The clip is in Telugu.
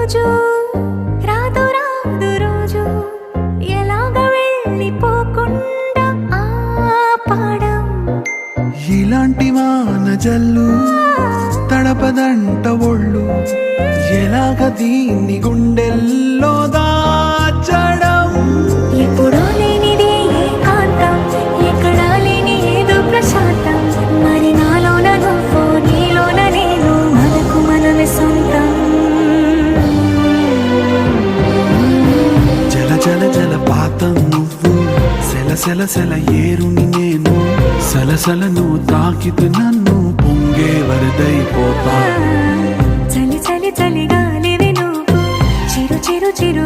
రోజు రాదు రాదు రోజు ఎలాగ వెళ్ళిపోకుండా ఆపడం ఇలాంటి వాన జల్లు తడపదంట ఒళ్ళు ఎలాగ దీన్ని గుండెల్లో దాచడం ఎప్పుడో లేనిది ఏకాంతం ఎక్కడా లేని ఏదో ప్రశాంతం మరి నాలోన నువ్వు నీలోన నేను మనకు మనమే సొంతం జల జల జలపాతం నువ్వు సెల సెల సెల ఏరుని నేను సలసల నువ్వు తాకితే నన్ను పొంగే వరదైపోతా చలి చలి చలి గాలివి నువ్వు చిరు చిరు చిరు